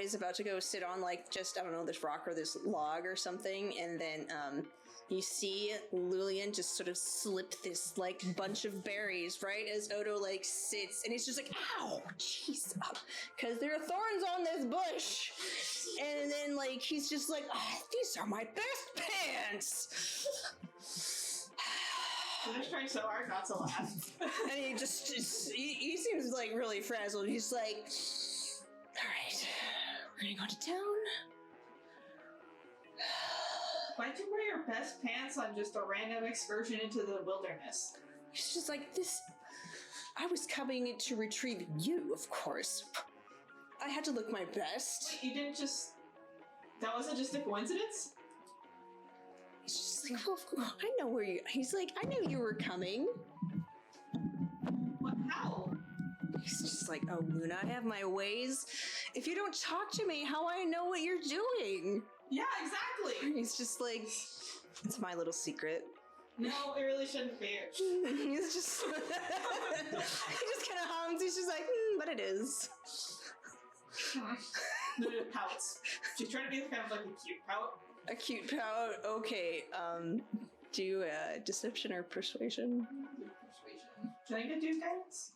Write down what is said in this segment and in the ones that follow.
is about to go sit on like just, I don't know, this rock or this log or something, and then you see Lillian just sort of slip this like bunch of berries right as Odo like sits, and he's just like, ow, jeez, because there are thorns on this bush. And then like he's just like, oh, these are my best pants. I'm just trying so hard not to laugh. And he he seems like really frazzled. He's like, all right, we're gonna go to town. Why'd you wear your best pants on just a random excursion into the wilderness? He's just like, this, I was coming to retrieve you, of course. I had to look my best. Wait, you didn't just, that wasn't just a coincidence? He's just like, well, I know where you, he's like, I knew you were coming. What, how? He's just like, oh, Luna, I have my ways. If you don't talk to me, how I know what you're doing? Yeah, exactly. He's just like, it's my little secret. No, it really shouldn't be. He's just, he just kind of hums. He's just like, but it is. Luna pouts. She's trying to be kind of like a cute pout. A cute pout. Okay. Do deception or persuasion. Persuasion. Should I get do guidance?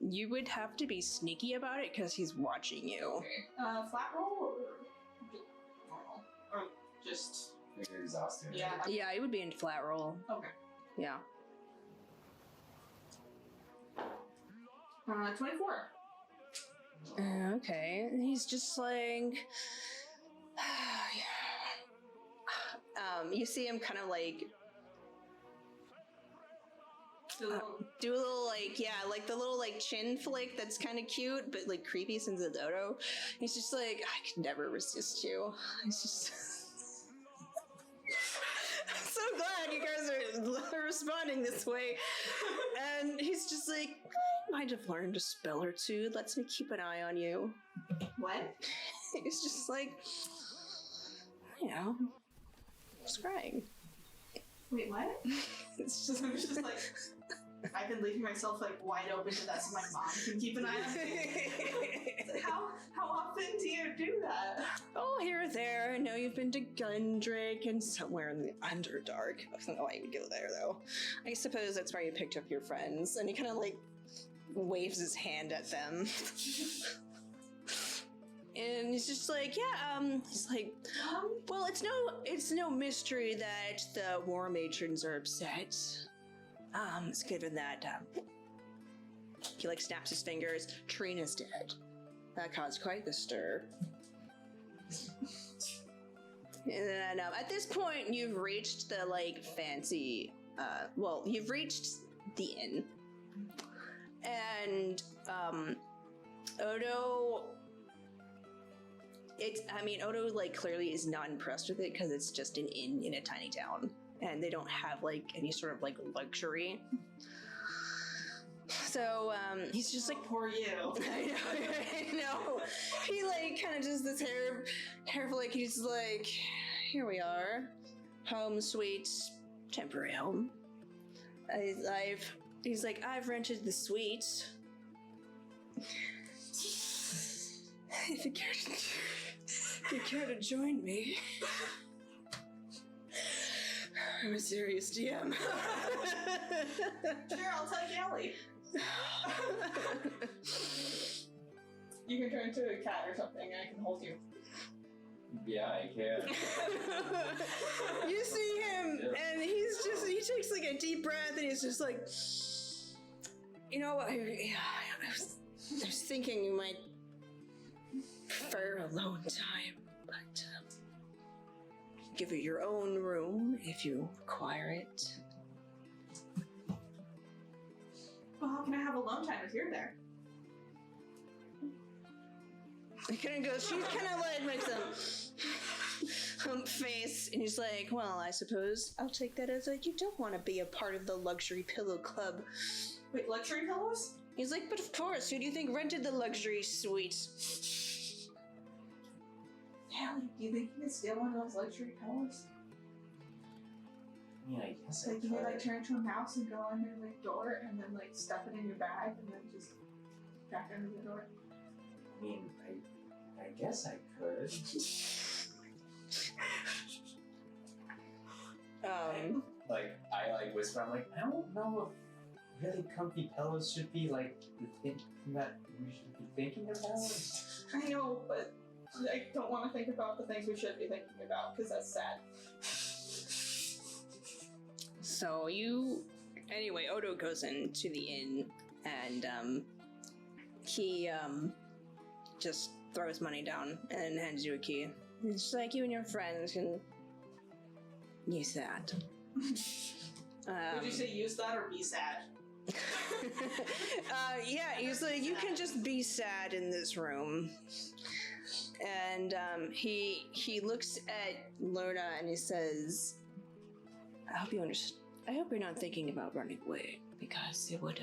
You would have to be sneaky about it because he's watching you. Okay. Flat roll or normal? Or just... You're exhausted. Yeah. Yeah, it would be in flat roll. Okay. Yeah. 24. Okay. He's just like... you see him kind of like... do a little like, yeah, like the little like chin flick that's kind of cute, but like creepy since it's Odo. He's just like, I could never resist you. He's just... I'm so glad you guys are responding this way. And he's just like, I might have learned a spell or two. Lets me keep an eye on you. What? He's just like, you know, scrying. Wait, what? It's just, I'm just like, I've been leaving myself like wide open to that so my mom can keep an eye on me. How often do you do that? oh, here or there. I know you've been to Gundrick and somewhere in the Underdark. I don't know why you would go there, though. I suppose that's where you picked up your friends. And he kind of like waves his hand at them. And he's just like, yeah, he's like, well, it's no mystery that the war matrons are upset. It's given that, he like snaps his fingers, Trina's dead. That caused quite the stir. And then, at this point, you've reached the, like, fancy, you've reached the inn. And, Odo... Odo, like, clearly is not impressed with it because it's just an inn in a tiny town. And they don't have, like, any sort of, like, luxury. So, he's just like... Poor you. I know. He, like, kind of does this hair flick. He's like, here we are. Home, sweet, temporary home. He's like, I've rented the suite. If you care to join me. I'm a serious DM. Sure, I'll tell Ellie. You can turn into a cat or something and I can hold you. Yeah, I can. You see him, and he takes like a deep breath, and he's just like, you know, I was thinking you might prefer alone time, but give it your own room if you require it. Well, how can I have alone time if you're there? He kind of goes, she kind of like makes a hump face, and he's like, well, I suppose I'll take that as you don't want to be a part of the luxury pillow club. Wait, luxury pillows? He's like, but of course, who do you think rented the luxury suite? Hallie, do you think you can steal one of those luxury pillows? Yeah, I guess Like, you could like turn into a mouse and go under the door and then like stuff it in your bag and then just back under the door. I mean, I I guess I could. Like, I whisper, I'm like, I don't know if really comfy pillows should be like the thing that we should be thinking about. I know, but I don't want to think about the things we should be thinking about because that's sad. So anyway, Odo goes into the inn and he just throws money down and hands you a key. It's just like you and your friends can use that. Would you say use that or be sad? Yeah, he's like, you can just be sad in this room. And he looks at Luna and he says, I hope you're not thinking about running away, because it would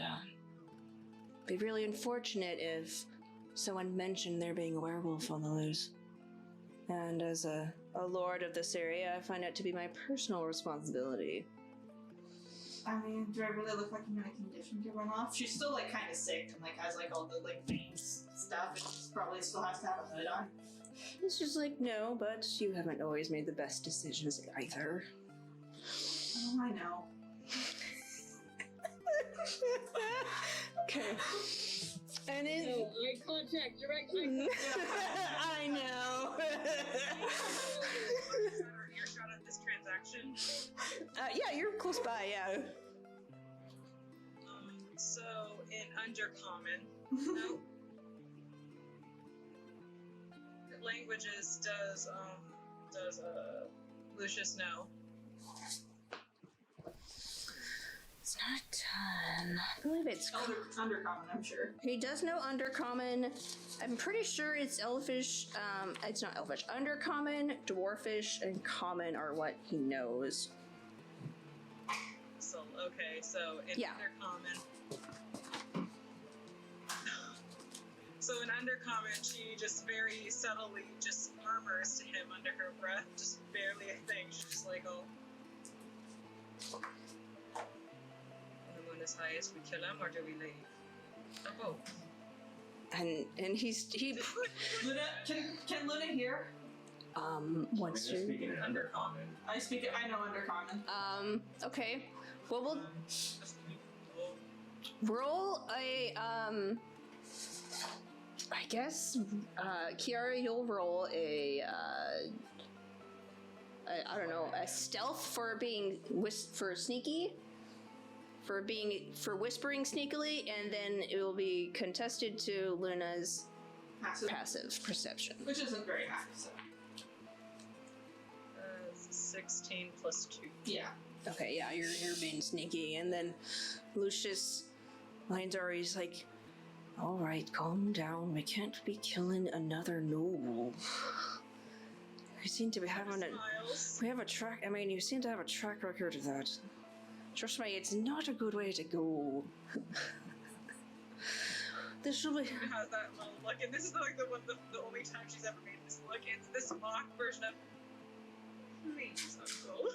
be really unfortunate if someone mentioned there being a werewolf on the loose. And as a lord of this area, I find it to be my personal responsibility. I mean, do I really look like I'm in a condition to run off? She's still like kind of sick and like has like all the like veins stuff, and she probably still has to have a hood on. It's just like, no, but you haven't always made the best decisions either. Oh, I know. Okay. And it... No, eye contact, direct eye contact. I know. Earshot of this transaction. Yeah, you're close by, yeah. So in Undercommon, no. Languages does Lucious know? It's not done. I believe it's... Undercommon, I'm sure. He does know Undercommon. I'm pretty sure it's Elfish. It's not Elfish. Undercommon, Dwarfish, and Common are what he knows. So, okay, so in Undercommon... So in Undercommon, she just very subtly just murmurs to him under her breath, just barely a thing. She's just like, oh. When the moon is highest, we kill him, or do we leave? Or both. And he Luna, can Luna hear? What's We're your... speaking in Undercommon. I know Undercommon. Okay. Well, we'll roll a, I guess, Ciara, you'll roll a I don't know, a stealth for being for sneaky, for whispering sneakily, and then it will be contested to Luna's passive perception, which isn't very high. So 16 plus 2. Yeah. Okay, yeah, you're being sneaky, and then Lucious He's like, all right, calm down. We can't be killing another noble. We seem to be having you seem to have a track record of that. Trust me, it's not a good way to go. This will be... Has that little look, and this is like the only time she's ever made this look. It's this mock version of, please, uncle.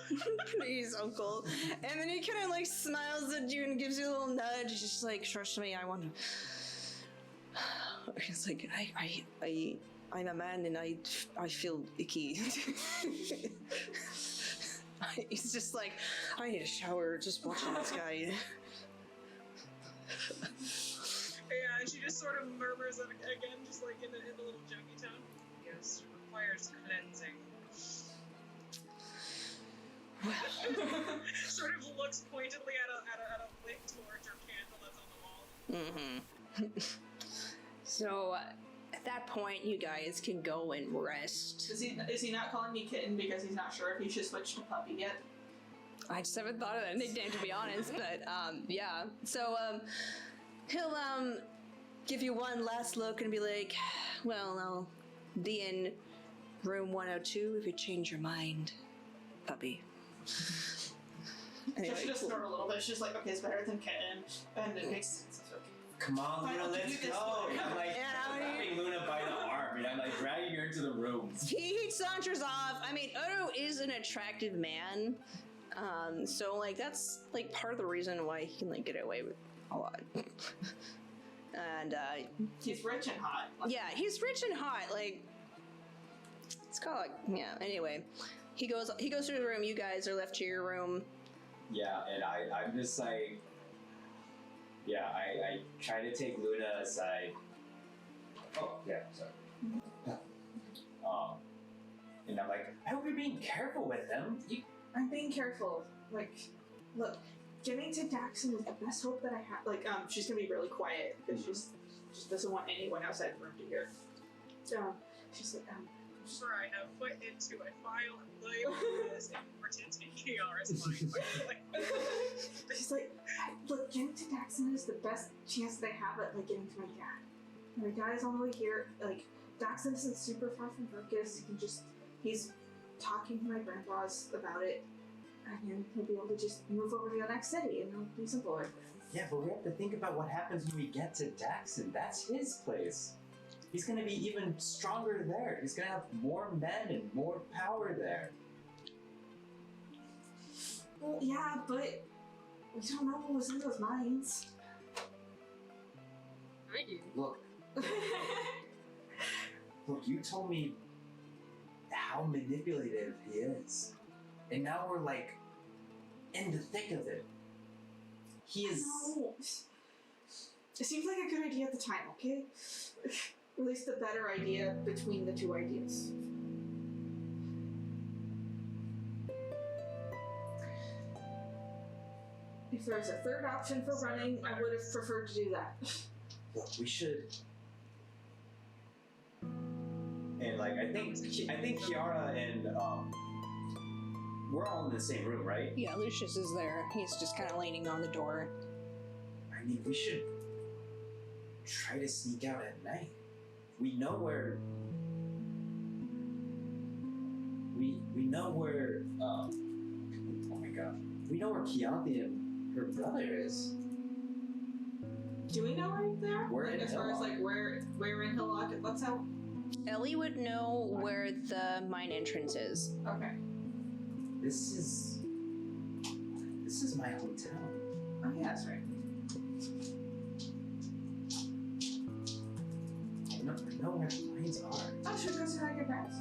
Please, uncle. And then he kind of like smiles at you and gives you a little nudge. He's just like, trust me, I want to... It's like, I'm a man and I feel icky. He's just like, I need a shower just watching this guy. Yeah, and she just sort of murmurs it again, just like in a little jokey tone. Yes, requires cleansing. Sort of looks pointedly at a lit torch or candle that's on the wall. Mm-hmm. So, at that point, you guys can go and rest. Is he not calling me kitten because he's not sure if he should switch to puppy yet? I just haven't thought of that nickname, to be honest, but, yeah. So, he'll, give you one last look and be like, well, I'll be in room 102 if you change your mind, puppy. Anyway, she just snort a little bit. She's like, okay, it's better than kitten, and it makes sense. Come on, Luna, let's go! I'm like, grabbing Luna by the arm, and I'm like dragging her into the room. He saunters off. I mean, Odo is an attractive man, so like that's like part of the reason why he can like get away with a lot. And he's rich and hot. Yeah, he's rich and hot. Like It's called, yeah, anyway. He goes through the room, you guys are left to your room. Yeah, and I'm just like, yeah, I try to take Luna aside. Oh, yeah, sorry. And I'm like, I hope you're being careful with him. I'm being careful. Like, look, getting to Daxon is the best hope that I have. Like, she's gonna be really quiet because she just doesn't want anyone outside the room to hear. So, she's like, Sure, I have put into a file and label as important in Kiara's mind. She's like, look, getting to Daxon is the best chance that I have at, like, getting to my dad. My dad is all the way here. Like, Daxon isn't super far from Burkus. He's talking to my grandpas about it. And then he'll be able to just move over to the next city and it'll be simple. Yeah, but we have to think about what happens when we get to Daxon. That's his place. He's gonna be even stronger there. He's gonna have more men and more power there. Well, yeah, but we don't know what was in those minds. I do. Look, you told me how manipulative he is. And now we're like in the thick of it. He is. No. It seemed like a good idea at the time, okay? At least a better idea between the two ideas. If there was a third option for running, I would have preferred to do that. Look, we should. And like, I think Ciara and we're all in the same room, right? Yeah, Lucious is there. He's just kind of leaning on the door. I mean, we should try to sneak out at night. We know where. We know where. Oh my god. We know where Keyanthi and her brother is. Do we know where they are? We're like, in as far as Hillock. like where in Hillock? Let's how. Ellie would know where the mine entrance is. Okay. This is my hotel. Oh yeah, that's right. I know where the mines are. Oh, should we go see how your parents?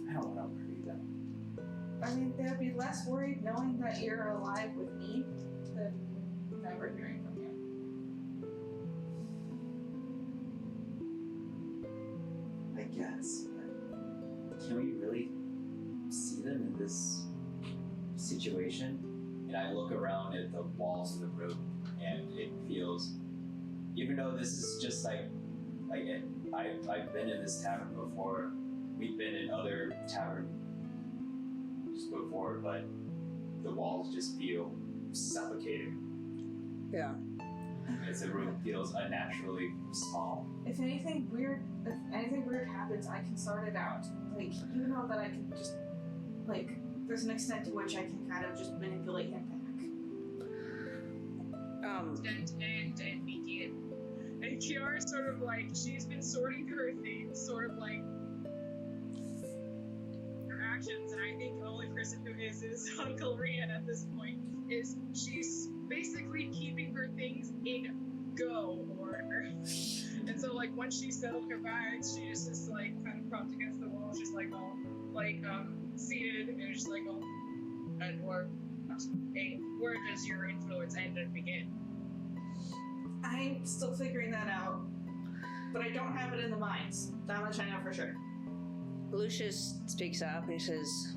I don't want to worry them. I mean, they'd be less worried knowing that you're alive with me than never hearing from you. I guess. But can we really see them in this situation? And I look around at the walls of the room, and it feels, even though this is just like I've been in this tavern before. We've been in other taverns before, but the walls just feel suffocating. Yeah. As the room feels unnaturally small. If anything weird happens, I can sort it out. Like, you know that I can just, like, there's an extent to which I can kind of just manipulate him back. And begin. And Kiara's sort of like, she's been sorting through her things, sort of like her actions, and I think the only person who is Uncle Rian at this point. Is she's basically keeping her things in go order. And so like once she settled her bags, she is just like kind of propped against the wall. She's like all like seated and just like all and where does your influence end and begin? I'm still figuring that out, but I don't have it in the mines. That much I know for sure. Lucius speaks up and he says,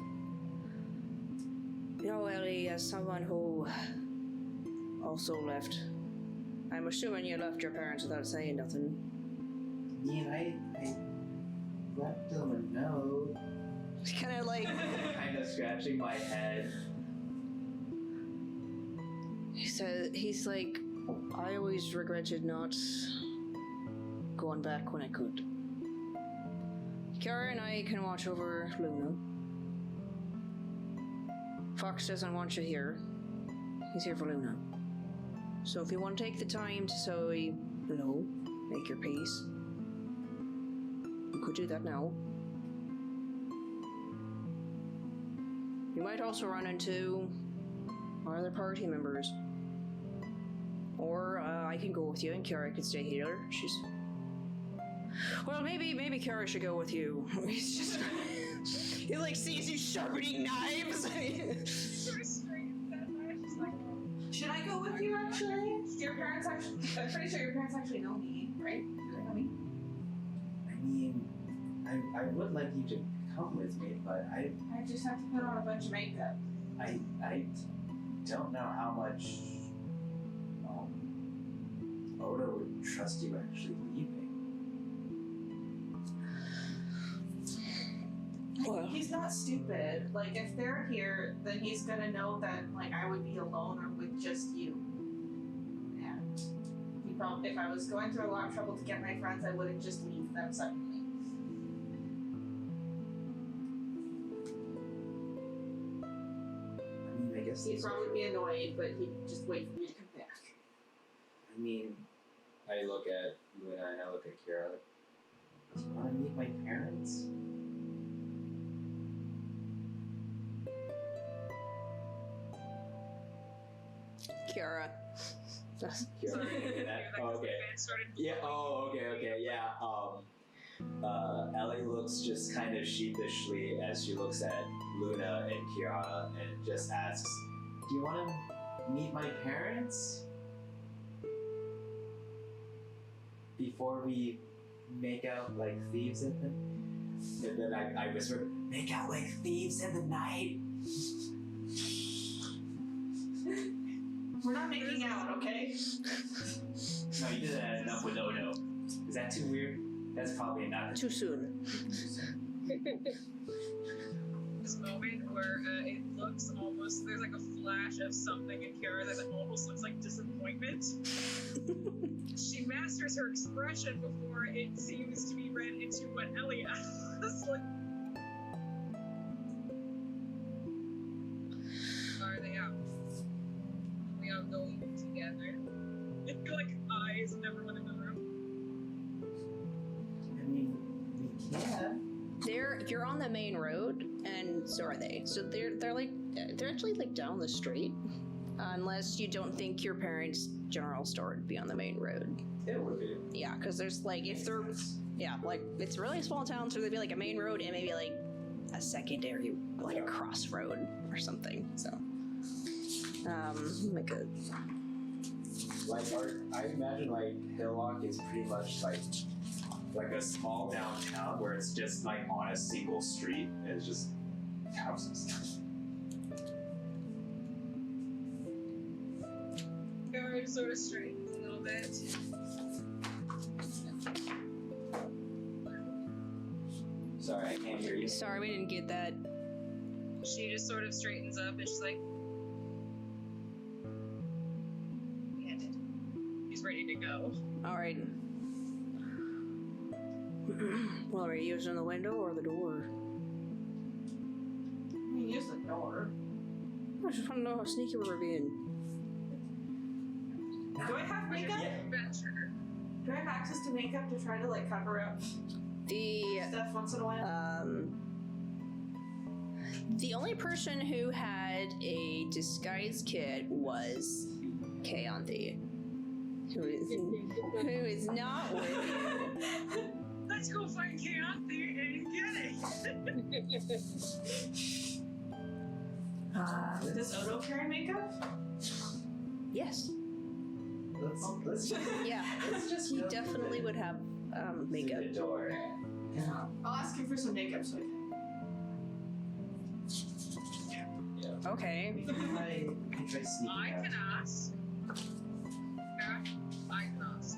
"You know, Ellie, as someone who also left, I'm assuming you left your parents without saying nothing." I mean, I left them a note. It's kind of like, Kind of scratching my head. he's like, "I always regretted not going back when I could. Ciara and I can watch over Luna. Fox doesn't want you here. He's here for Luna. So if you want to take the time to say hello, make your peace, you could do that now. You might also run into our other party members. Or I can go with you and Ciara could stay here. Well, maybe Kiara should go with you. He's just he like sees you sharpening knives. Should I go with you, actually? Your parents actually... I'm pretty sure your parents actually know me, right? Do they know me? I mean, I would like you to come with me, but I just have to put on a bunch of makeup. I don't know how much Oda would trust you actually leaving. Well, He's not stupid. Like, if they're here, then he's gonna know that, like, I would be alone or with just you. And he probably, if I was going through a lot of trouble to get my friends, I wouldn't just leave them suddenly. I mean, I guess He'd probably be annoyed, but he'd just wait for me to come back. I mean, I look at Luna and I look at Ciara. Do you want to meet my parents? Kiara. Ciara, okay. Yeah. Oh, okay. Yeah. Ellie looks just kind of sheepishly as she looks at Luna and Ciara and just asks, "Do you want to meet my parents before we make out like thieves in the?" And then I whisper, "Make out like thieves in the night." We're not making out, okay? No, you did that enough with Odo. Is that too weird? That's probably not Too soon. This moment where it looks almost, there's like a flash of something in Ciara that almost looks like disappointment. She masters her expression before it seems to be read into what Ellie asks. Like, are they out? We are going together. It's like eyes and everyone in the room. I mean, we can. You're on the main road, and so are they. So they're actually like down the street, unless you don't think your parents' general store would be on the main road. It would be. Yeah, because there's like if they're like it's a really small town, so there'd be like a main road and maybe like a secondary like a crossroad or something. So like a I imagine like Hillock is pretty much like a small downtown where it's just like on a single street and it's just houses. Ciara sort of straightens a little bit. Sorry, I can't hear you. sorry, we didn't get that. She just sort of straightens up and she's like, "We ended." She's ready to go. All right. Well, are you using the window or the door? We use the door. I just want to know how sneaky we're being. Do I have makeup? Adventure. Do I have access to makeup to try to like cover up The stuff once in a while? The only person who had a disguise kit was Keyanthi, who is not with you. Let's go find Keyanthi and get it. Does Odo carry makeup? Yes. Let's Yeah. He definitely would have makeup. The door. I'll ask him for some makeup so I can. Okay. I try sneaking I out. can ask. Yeah, I can ask.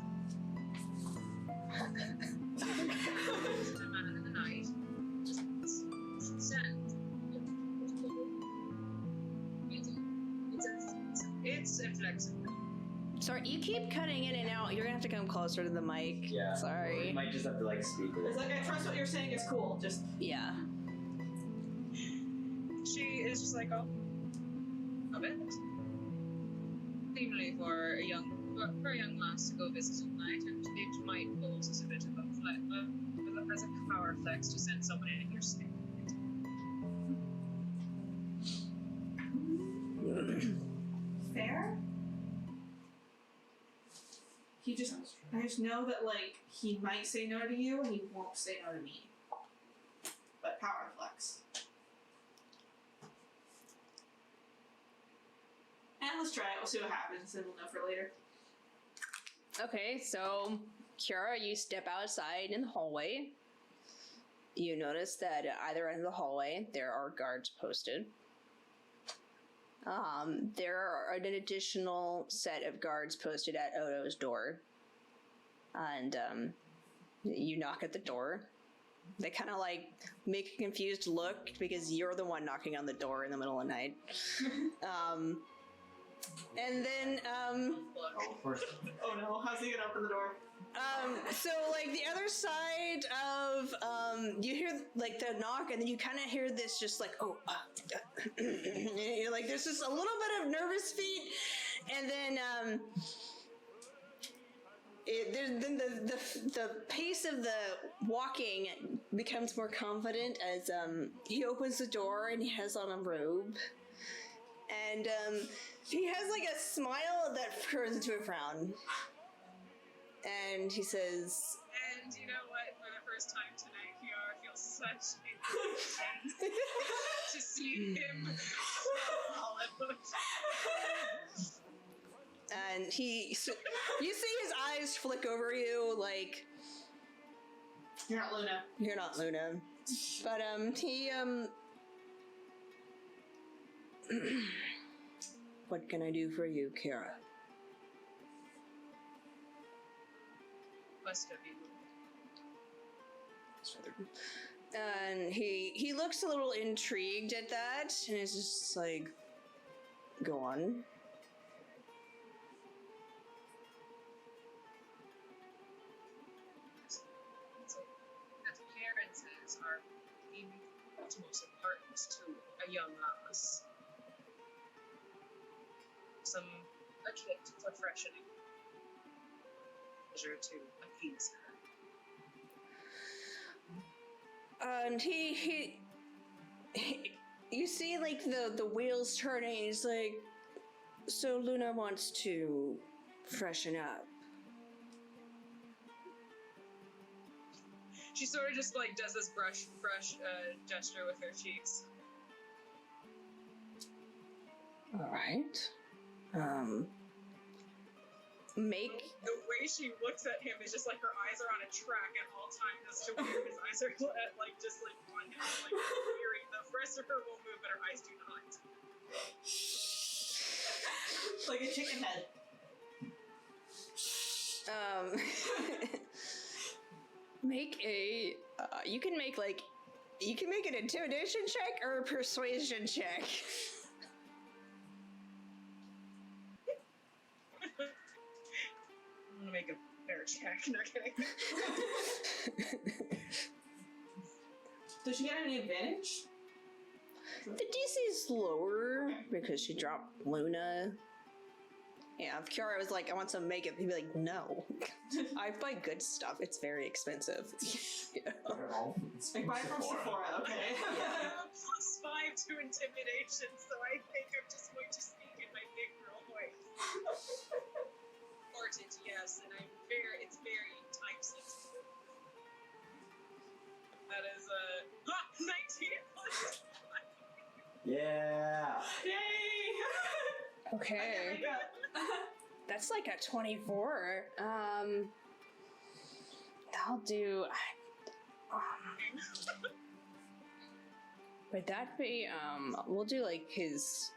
The man in the night. Send. It's inflexible. Sorry, you keep cutting in and out. You're gonna have to come closer to the mic. Yeah. You Sorry. might just have to like speak a It's little. like, I trust what you're saying is cool, just... Yeah. She is just like, oh, a bit. Seemingly for a young lass to go visit tonight, and it might pose as a bit of a as a power flex to send someone in your state. Fair? He just I just know that, like, he might say no to you and he won't say no to me. But power flex. And let's try it. We'll see what happens, and we'll know for later. Okay, so Ciara, you step outside in the hallway. You notice that at either end of the hallway there are guards posted. There are an additional set of guards posted at Odo's door. And you knock at the door. They kind of like make a confused look because you're the one knocking on the door in the middle of the night. And then Oh no, how's he gonna open the door? so like the other side of you hear like the knock, and then you kind of hear this just like you're like there's just a little bit of nervous feet, and then then the pace of the walking becomes more confident as he opens the door and he has on a robe, and he has like a smile that turns into a frown. And he says, And you know what? For the first time tonight, Kiara feels such a to see him Hollywood. And you see his eyes flick over you like, You're not Luna. you're not Luna. But he what can I do for you, Ciara? Must have been. And he looks a little intrigued at that, and is just like, go on. So, as appearances are the utmost importance to a young us. Some a kit for freshening. Pleasure to appease her. And he you see like the wheels turning. He's like, so Luna wants to freshen up. She sort of just like does this brush gesture with her cheeks. All right. Make The way she looks at him is just like her eyes are on a track at all times as to where his eyes are like just like on him, like weary. The rest of her will move, but her eyes do not. Like a chicken head. make a you can make an intimidation check or a persuasion check. I'm gonna make a bear check. No kidding. Does she get any advantage? The DC is lower because she dropped Luna. Yeah, if Ciara was like, I want some makeup, he'd be like, no. I buy good stuff. It's very expensive. Yeah. Like buy from Sephora, okay? I have a +5 to intimidation, so I think I'm just going to speak in my big girl voice. Important, yes, and it's very time sensitive. That is 19 plus 5. Yeah. Yay! Okay. That's like a 24. I'll do. Would that be? We'll do like his.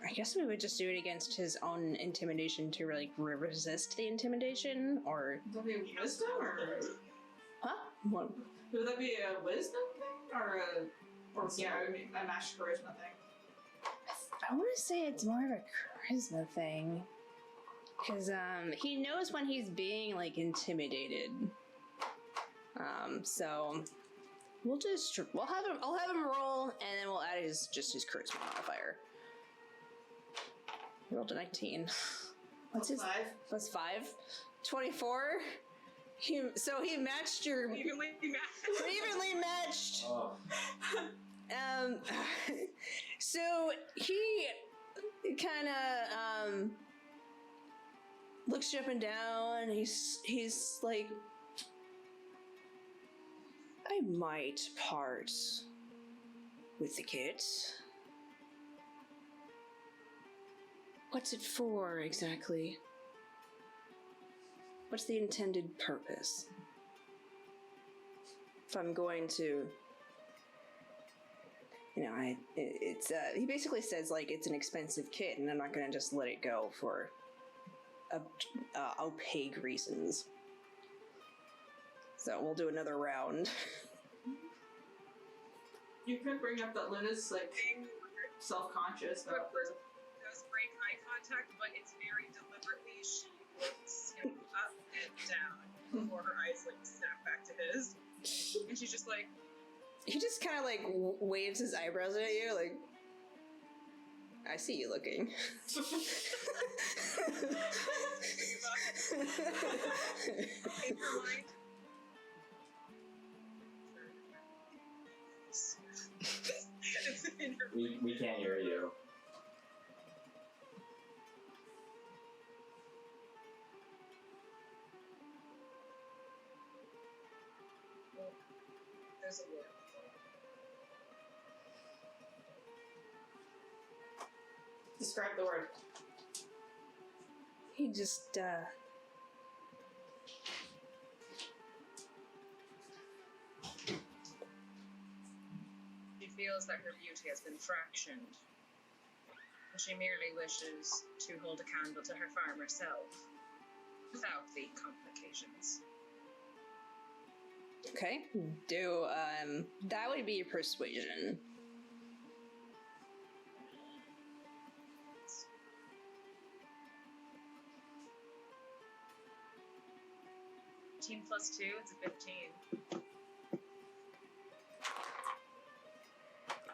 I guess we would just do it against his own intimidation to like resist the intimidation, or. Would that be a wisdom or? Huh? What? Would that be a wisdom thing or a matched charisma thing? I want to say it's more of a charisma thing, because he knows when he's being like intimidated. So I'll have him roll, and then we'll add his charisma modifier. He rolled a 19. What's his 5? plus 5? 24. He matched your Evenly matched. Oh. so kind of looks you up and down. He's like, I might part with the kit. What's it for exactly? What's the intended purpose? If I'm going to, you know, he basically says like it's an expensive kit, and I'm not going to just let it go for opaque reasons. So we'll do another round. You could bring up that Luna's like self-conscious about this. Does break eye contact, but it's very deliberately. She looks him up and down before her eyes like snap back to his, and she's just like. He just kind of like waves his eyebrows at you, like, I see you looking. In her mind. We can't hear you. There's a word. Describe the word. He just, She feels that her beauty has been fractioned. And she merely wishes to hold a candle to her farmer self without the complications. okay, do, that would be your persuasion. Team +2, it's a 15.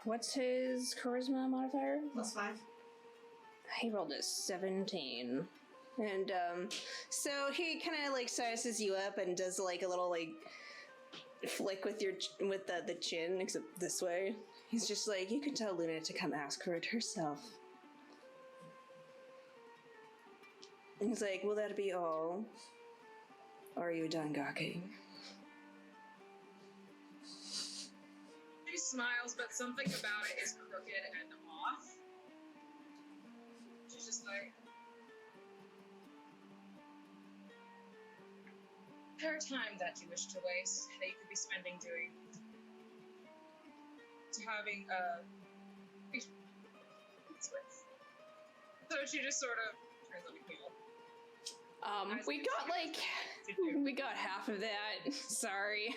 What's his charisma modifier? +5. He rolled a 17. And, so he kind of, like, sizes you up and does, like, a little, like, flick with the chin, except this way. He's just like, you can tell Luna to come ask for it herself. And he's like, will that be all? Or are you done gawking? She smiles, but something about it is crooked and off. She's just like, her time that you wish to waste, that you could be spending having so she just sort of turns on a heel. We got half of that. Sorry.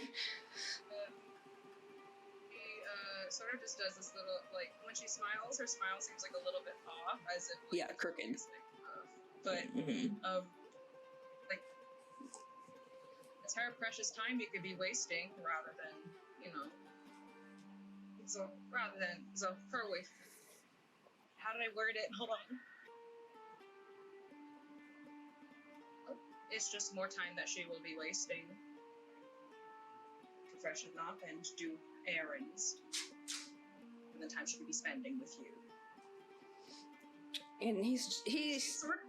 He sort of just does this little, like, when she smiles, her smile seems like a little bit off, as if like, Yeah, crooked. But Mm-hmm. like, it's her precious time you could be wasting rather than, you know. So her way. How did I word it? Hold on. It's just more time that she will be wasting to freshen up and do errands, and the time she could be spending with you. And he's She sort of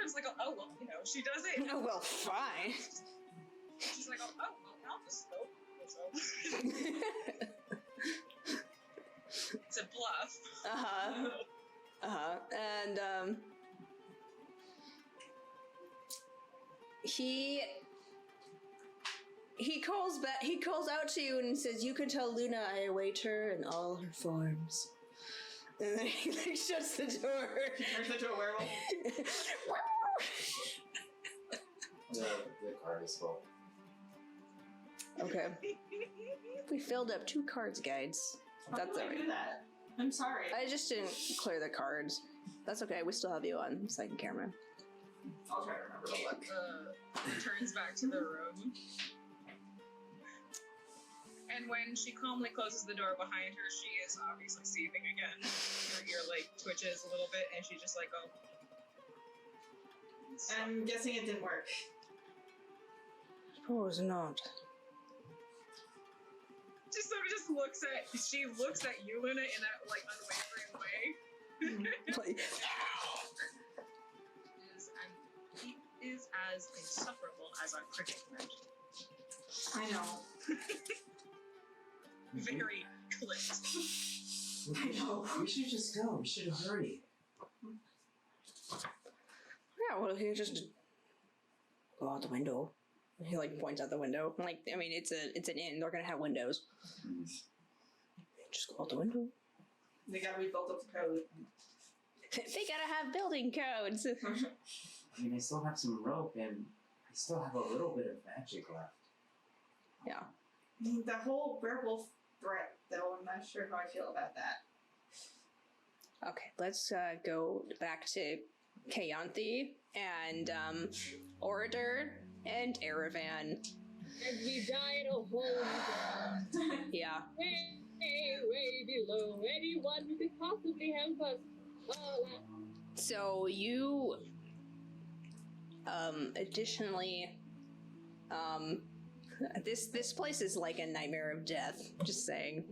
is like, oh well, you know, she does it. oh well, fine. She's like, oh well, I'll just go. It's a bluff. And he calls back. He calls out to you and says, "You can tell Luna I await her in all her forms." And then he like shuts the door. Turns into a werewolf. The card is full. Okay. We filled up 2 cards, guys. That's How do I alright. do that? I'm sorry. I just didn't clear the cards. That's okay. We still have you on second camera. I'll try to remember to look. Turns back to the room. And when she calmly closes the door behind her, she is obviously seething again. Her ear like twitches a little bit, and she just like, oh. I'm guessing it didn't work. Suppose not. She looks at you, Luna, in that like unwavering way. Like, He is as insufferable as our cricket friend. I know. Very clipped. I know. We should just go. We should hurry. yeah, well, he just go out the window. He like points out the window. Like, I mean, it's an inn. They're gonna have windows. Just go out the window. They gotta be built up to code. They gotta have building codes. I mean, I still have some rope, and I still have a little bit of magic left. Yeah. The whole werewolf threat, though, I'm not sure how I feel about that. Okay, let's go back to Keyanthi and Oreadr and Eravan. And we die in a hole in the ground. Yeah. Way below anyone who could possibly help us. So you, additionally, this place is like a nightmare of death. Just saying.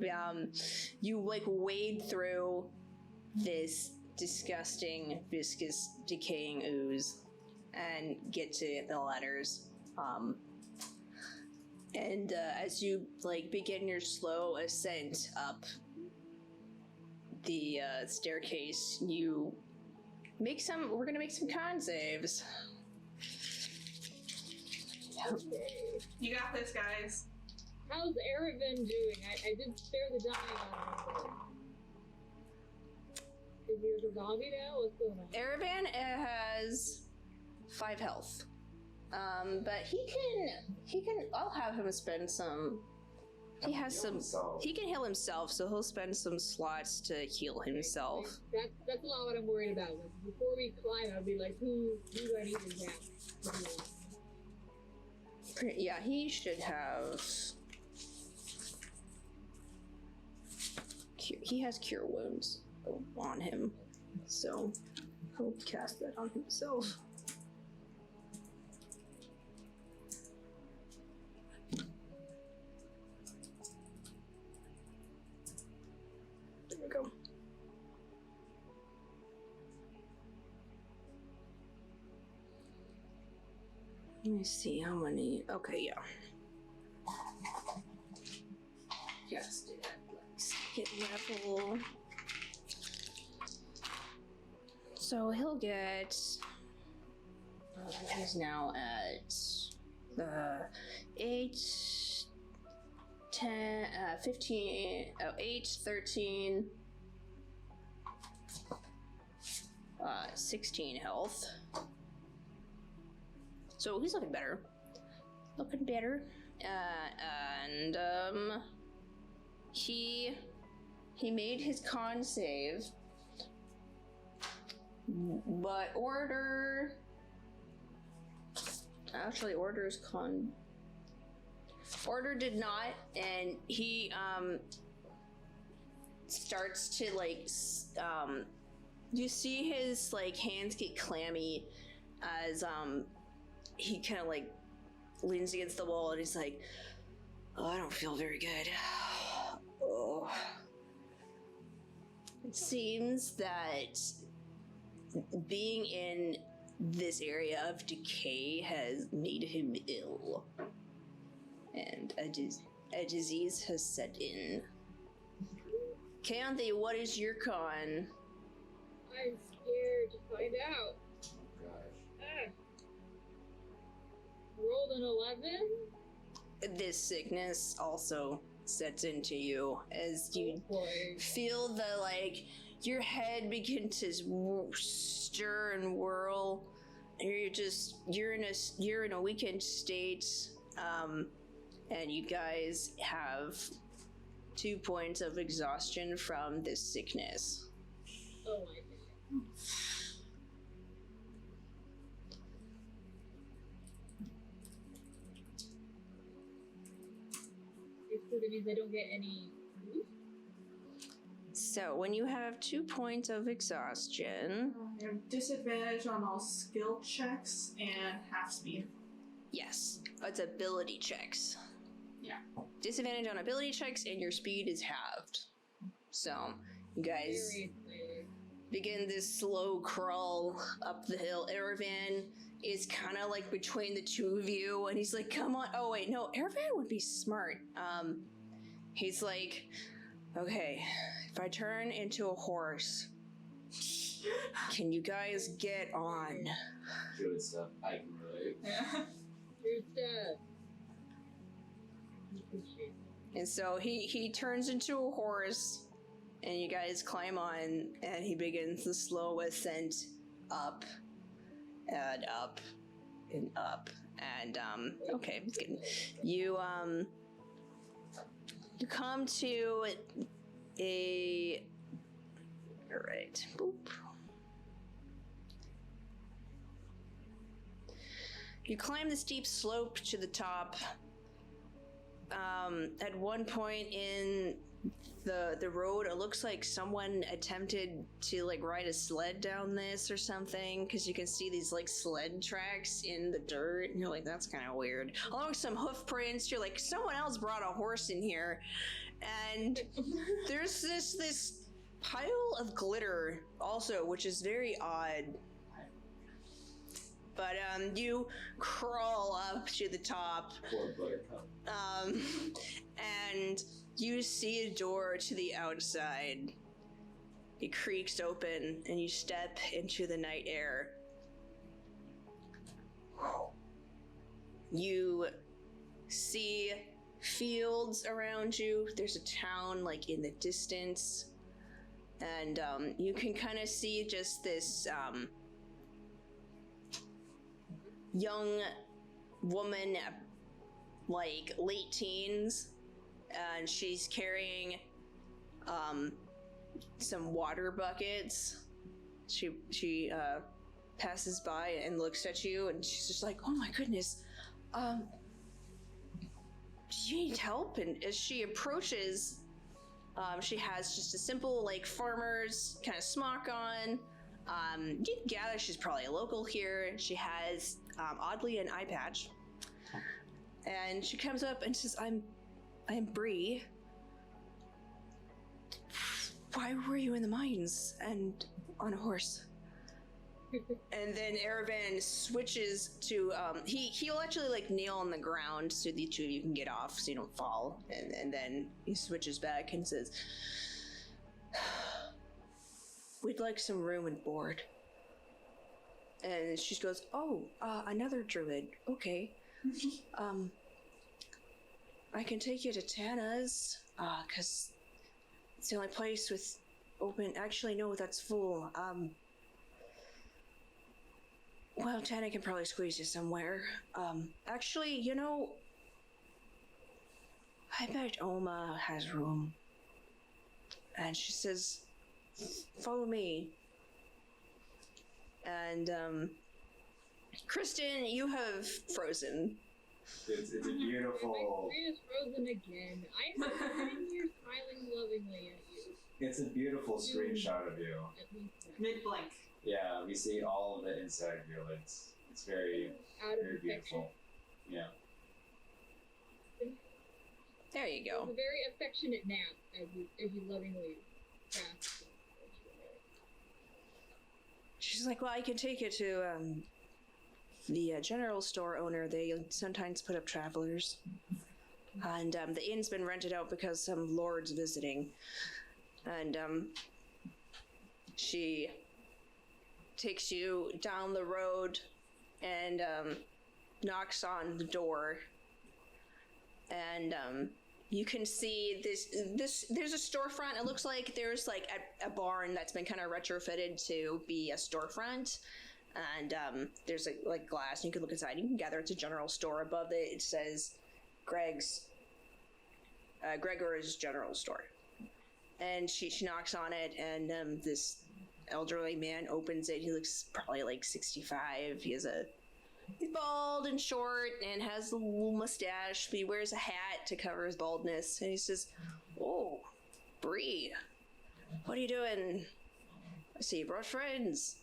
You like wade through this disgusting, viscous, decaying ooze and get to the ladders. And as you like begin your slow ascent up the staircase, you make some. We're gonna make some con saves. You got this, guys. How's Eravan doing? I did spare the dying on him. Is he a zombie now? What's going on? Eravan has 5 health. But he can. I'll have him spend some. He has some. He can heal himself, so he'll spend some slots to heal himself. That's a lot what I'm worried about. Like, before we climb, I'll be like, who do I need to get? Yeah, he should have. He has cure wounds on him, so he'll cast that on himself. There we go. Let me see how many. Okay, yeah. Just let's get level. So he'll get. He's now at 8, 10, 15, 8, 13, 16 health. So he's looking better. Looking better. And he made his con save. But Oreadr did not, and he starts to like you see his like hands get clammy as he kind of like leans against the wall and he's like, oh, I don't feel very good. Oh. It seems that being in this area of decay has made him ill. And a disease has set in. Keyanthi, what is your con? I'm scared to find out. Gosh. Rolled an 11? This sickness also sets into you as you feel the like your head begin to stir and whirl. You're in a weakened state, and you guys have 2 points of exhaustion from this sickness. Oh my god. So that means I don't get any food? So when you have 2 points of exhaustion, I have disadvantage on all skill checks and half speed. yes, it's ability checks. Yeah. Disadvantage on ability checks, and your speed is halved. So you guys, Seriously. begin this slow crawl up the hill. Eravan is kind of like between the two of you, and he's like, come on. Oh, wait, no, Eravan would be smart. He's like, okay, if I turn into a horse, can you guys get on? Good stuff. I can relate. Good stuff. And so he turns into a horse, and you guys climb on, and he begins the slow ascent up and up and up. And okay, it's good. You come to a all right. Boop. You climb the steep slope to the top. At one point in the road, it looks like someone attempted to like ride a sled down this or something, because you can see these like sled tracks in the dirt, and you're like, that's kind of weird. Along with some hoof prints, you're like, someone else brought a horse in here, and there's this pile of glitter also, which is very odd. But you crawl up to the top, Poor Buttercup. and you see a door to the outside. It creaks open, and you step into the night air. You see fields around you. There's a town like in the distance, and you can kind of see just this young woman, like late teens, and she's carrying some water buckets. She passes by and looks at you, and she's just like, oh my goodness, do you need help? And as she approaches, she has just a simple like farmer's kind of smock on. You can gather she's probably a local here. She has oddly an eye patch, and she comes up and says, I'm Bree. Why were you in the mines and on a horse? And then Eravan switches to he'll actually like kneel on the ground so the two of you can get off so you don't fall, and then he switches back and says, we'd like some room and board. And she goes, oh, another druid. Okay. I can take you to Tana's, because it's the only place with open... Actually, no, that's full. Well, Tana can probably squeeze you somewhere. Actually, you know, I bet Oma has room. And she says, follow me. And, Kristen, you have frozen. It's a beautiful... My screen is frozen again. I'm sitting here smiling lovingly at you. It's a beautiful screenshot of you. Mid-blink. Yeah, we see all of the inside of your lids. It's very, very beautiful. Yeah. There you go. It's a very affectionate nap as you lovingly craft. She's like, well, I can take you to the general store owner. They sometimes put up travelers. And the inn's been rented out because some lord's visiting. And she takes you down the road and knocks on the door. And you can see this. There's a storefront. It looks like there's like a barn that's been kind of retrofitted to be a storefront, and there's like glass. And you can look inside. You can gather it's a general store. Above it, it says Gregor's General Store. And she knocks on it, and this elderly man opens it. He looks probably like 65. He's bald and short and has a little mustache, but he wears a hat to cover his baldness. And he says, oh, Bree, what are you doing? I see you brought friends.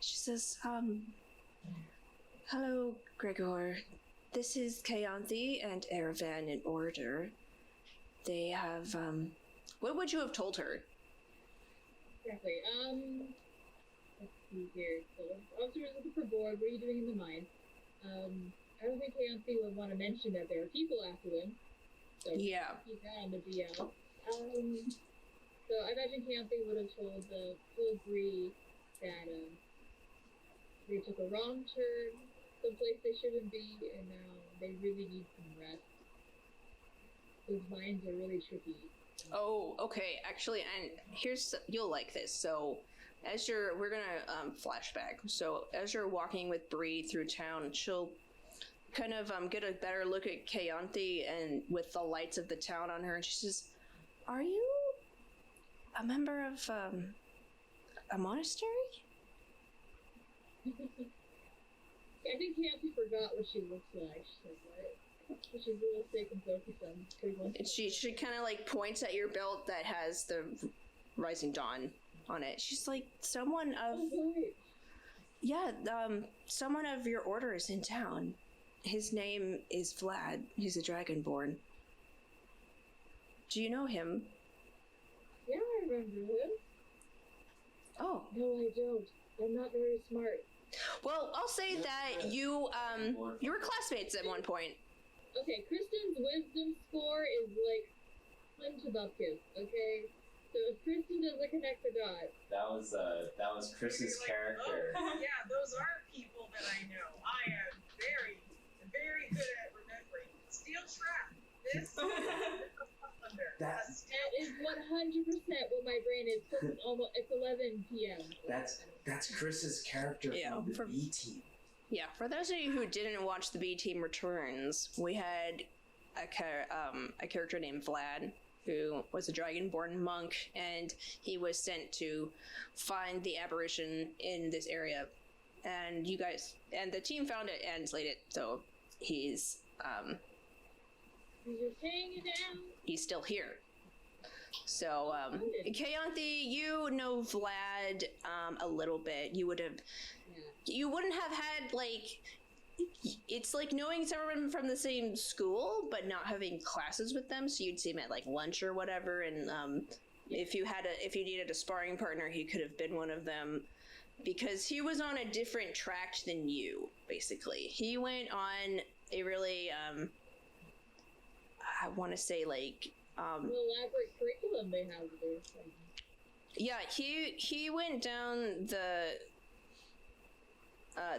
She says, hello, Gregor. This is Keyanthi and Eravan and Oreadr. They have, what would you have told her? Exactly. Let's see here. So, officers looking for board. What are you doing in the mine? I don't think Keyanthi would want to mention that there are people after them. So Yeah. keep that on the DL. So I imagine Keyanthi would have told the full Bree that they took a wrong turn someplace they shouldn't be, and now they really need some rest. Those mines are really tricky. Oh, okay. Actually, and you'll like this. So, we're gonna flashback. So, as you're walking with Bree through town, she'll kind of get a better look at Keyanthi and with the lights of the town on her, and she says, "Are you a member of a monastery?" I think Keyanthi forgot what she looks like. She's like, what? She's a little sick and focused on pretty much. And she kind of like points at your belt that has the Rising Dawn on it. She's like, someone of someone of your order is in town. His name is Vlad. He's a dragonborn. Do you know him? Yeah, I remember him. Oh. No, I don't. I'm not very smart. Well, I'll say that you were classmates at one point. Okay, Kristen's wisdom score is like slim to bupkis, okay? So if Kristen doesn't connect the dots. That was Chris's character. Oh, yeah, those are people that I know. I am very, very good at remembering. Steel trap. This That is 100% what my brain is. It's 11 p.m. that's Chris's character from the B team. Yeah, for those of you who didn't watch the B Team Returns, we had a character named Vlad, who was a dragonborn monk, and he was sent to find the aberration in this area. And the team found it and slayed it, so he's just hanging out. He's still here. So, Keyanthi, you know Vlad a little bit. You wouldn't have had, like, it's like knowing someone from the same school, but not having classes with them, so you'd see him at, like, lunch or whatever, and if you needed a sparring partner, he could have been one of them, because he was on a different track than you, basically. He went on a really, I want to say, like, an elaborate curriculum they have there. Yeah, he went down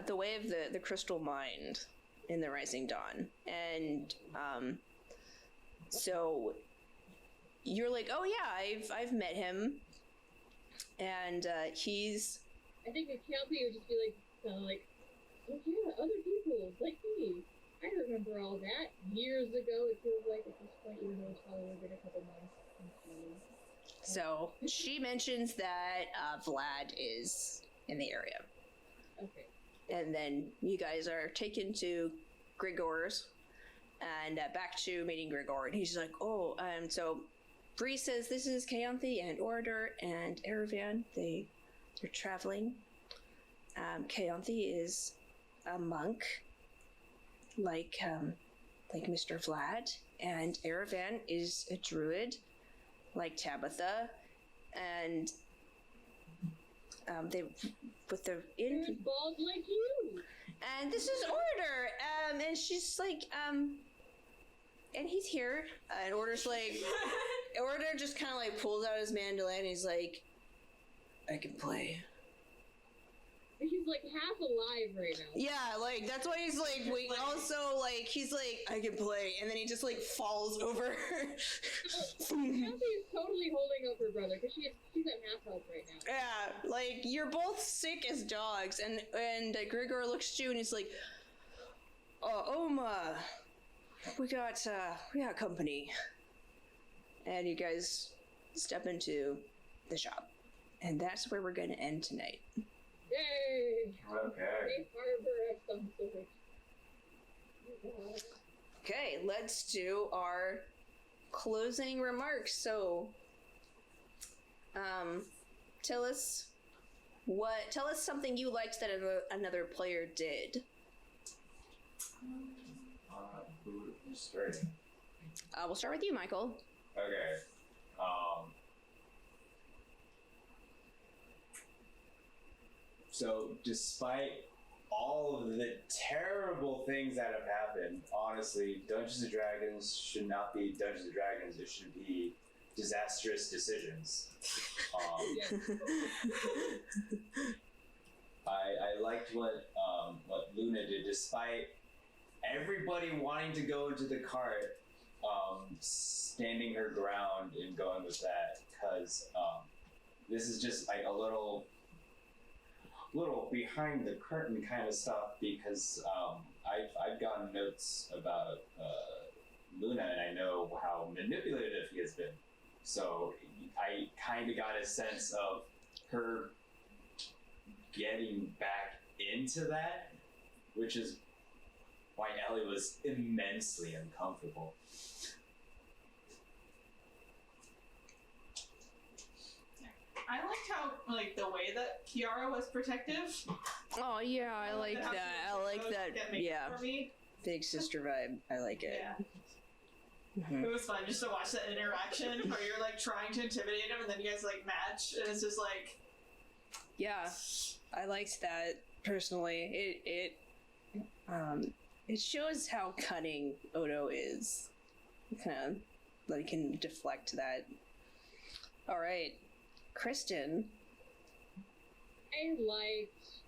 the way of the crystal mind in the Rising Dawn, and so you're like, oh yeah, I've met him, and he's. I think with Keyanthi would just be like, oh yeah, other people like me. I remember all that years ago. It feels like at this point, even though it's probably been a couple months. So she mentions that Vlad is in the area. Okay. And then you guys are taken to Grigor's and back to meeting Grigor. And he's like, oh, so Bree says this is Keyanthi and Oreadr and Eravan. They're traveling. Keyanthi is a monk, like Mr. Vlad, and Eravan is a druid, like Tabitha, and they with the bald like you. And this is Oreadr, and she's like, and he's here. And Oreadr's like, Oreadr just kind of like pulls out his mandolin. And he's like, I can play. He's like half alive right now. Yeah, like that's why he's like waiting. Also, like he's like, I can play, and then he just like falls over. Keyanthi is totally holding up her brother because she's at half health right now. Yeah, like you're both sick as dogs, and Grigor looks at you and he's like, Oma, we got company, and you guys step into the shop, and that's where we're gonna end tonight. Yay! Okay. Safe harbor of some sort. Okay, let's do our closing remarks. So, tell us something you liked that another player did. Who's starting? We'll start with you, Michael. Okay. So despite all of the terrible things that have happened, honestly, Dungeons and Dragons should not be Dungeons and Dragons. It should be disastrous decisions. I liked what Luna did, despite everybody wanting to go into the cart, standing her ground and going with that, because this is just like a little behind the curtain kind of stuff, because I've gotten notes about Luna, and I know how manipulative he has been. So I kind of got a sense of her getting back into that, which is why Ellie was immensely uncomfortable. I liked how, like, the way that Ciara was protective. Oh yeah, I like how that. she I like chose that. to get makeup Yeah, for me. big sister vibe. I like it. Yeah. Mhm. It was fun just to watch that interaction where you're like trying to intimidate him and then you guys like match and it's just like, Yeah, I liked that personally. It shows how cunning Odo is. Kind of like can deflect that. All right, Kristen. I liked,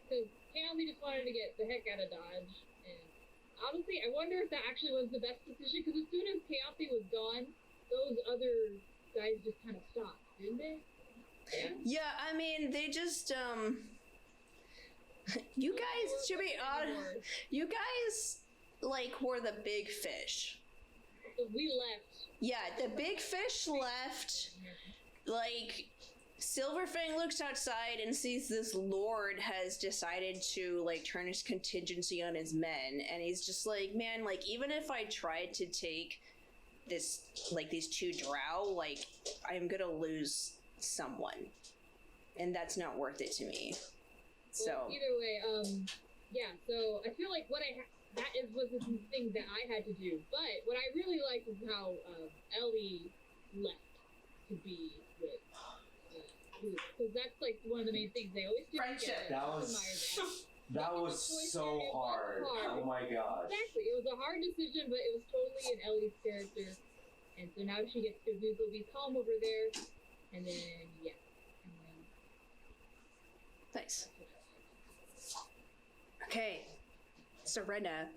because Keyanthi just wanted to get the heck out of Dodge, and honestly, I wonder if that actually was the best decision, because as soon as Keyanthi was gone, those other guys just kind of stopped, didn't they? Yeah, I mean, they just, you guys, to be honest, you guys, like, were the big fish. So we left. Yeah, the big fish left, like, Silverfang looks outside and sees this lord has decided to, like, turn his contingency on his men, and he's just like, man, like, even if I tried to take this, like, these two drow, like, I'm gonna lose someone, and that's not worth it to me. So Well, either way, yeah. So I feel like was the thing that I had to do. But what I really liked is how Ellie left to be with, because that's like one of the main things they always do. Friendship. Together. That I was admire that. that was so hard. Oh my gosh. Exactly. It was a hard decision, but it was totally in Ellie's character. And so now she gets to be calm over there. And then, yeah. And then, nice. Okay, Serena.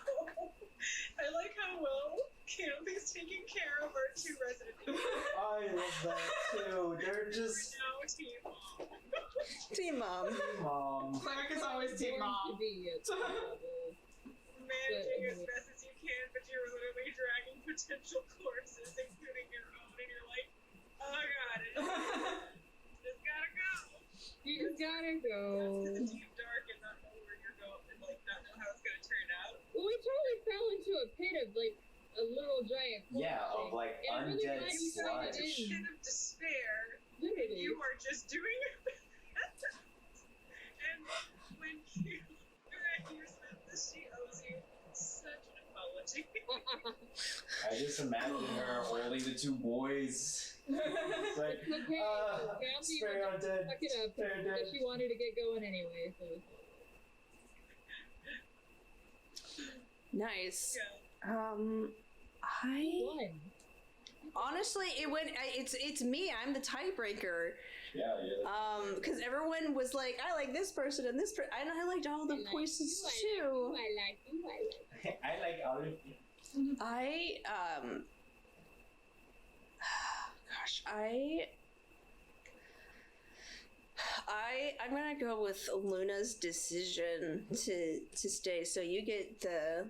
I like how well Keyanthe's taking care of our two residents. I love that too. They're just Now team mom. Team mom. mom. Cleric is always team born mom. to be at that level. Managing as best as you can, but you're literally dragging potential corpses, including your own, and you're like, oh, I got it. Just gotta go. You just gotta To go. the deep dark and not know where you're going, and like not know how it's gonna turn out. Well, we totally fell into a pit of like a little giant corpse Yeah, of thing. like And I'm really undead glad we found it sludge. in. Pit of despair, and Literally. you are just doing your best. And when you yourself that she owes you such an apology. I just imagine her holding the two boys. It's like, It's okay. Keyanthi spare was undead, stuck it up, spare but dead. she wanted to get going anyway, so it's Nice. Yeah. I fun. honestly, it's me. I'm the tiebreaker. Yeah, yeah. Because everyone was like, I like this person and this person, and I liked all the voices too. I like you. I like all of you. I'm gonna go with Luna's decision to stay. So you get the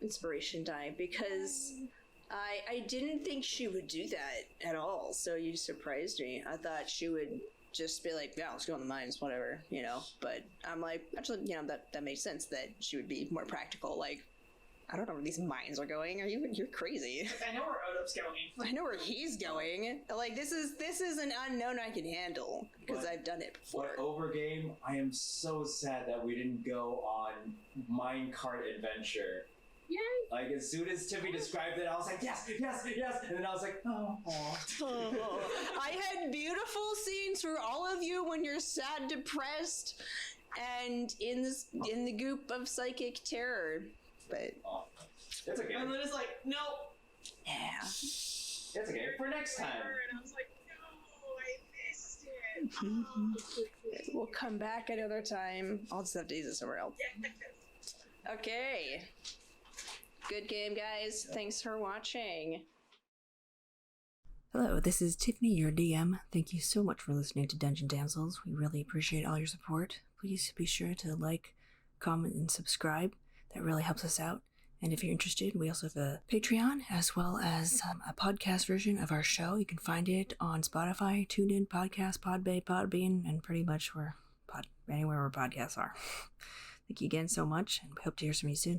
inspiration die, because I didn't think she would do that at all. So you surprised me. I thought she would just be like, yeah, let's go in the mines, whatever, you know. But I'm like, actually, you know, that makes sense that she would be more practical. Like, I don't know where these mines are going. You're crazy. I know where Odov's going. I know where he's going. Like, this is an unknown I can handle, because But- I've done it before. But overgame, I am so sad that we didn't go on minecart adventure Yes. Like, as soon as Tiffany described it, I was like, yes, yes, yes. And then I was like, oh. I had beautiful scenes for all of you when you're sad, depressed, and in the goop of psychic terror. But It's okay. And then it's like, no. yeah. It's okay. For next time. And I was like, no, I missed it. We'll come back another time. I'll just have to use it somewhere else. Okay. Good game, guys. Thanks for watching. Hello, this is Tiffany, your DM. Thank you so much for listening to Dungeon Damsels. We really appreciate all your support. Please be sure to like, comment, and subscribe. That really helps us out. And if you're interested, we also have a Patreon as well as a podcast version of our show. You can find it on Spotify, TuneIn, Podcast, Podbean, and pretty much anywhere where podcasts are. Thank you again so much, and we hope to hear from you soon.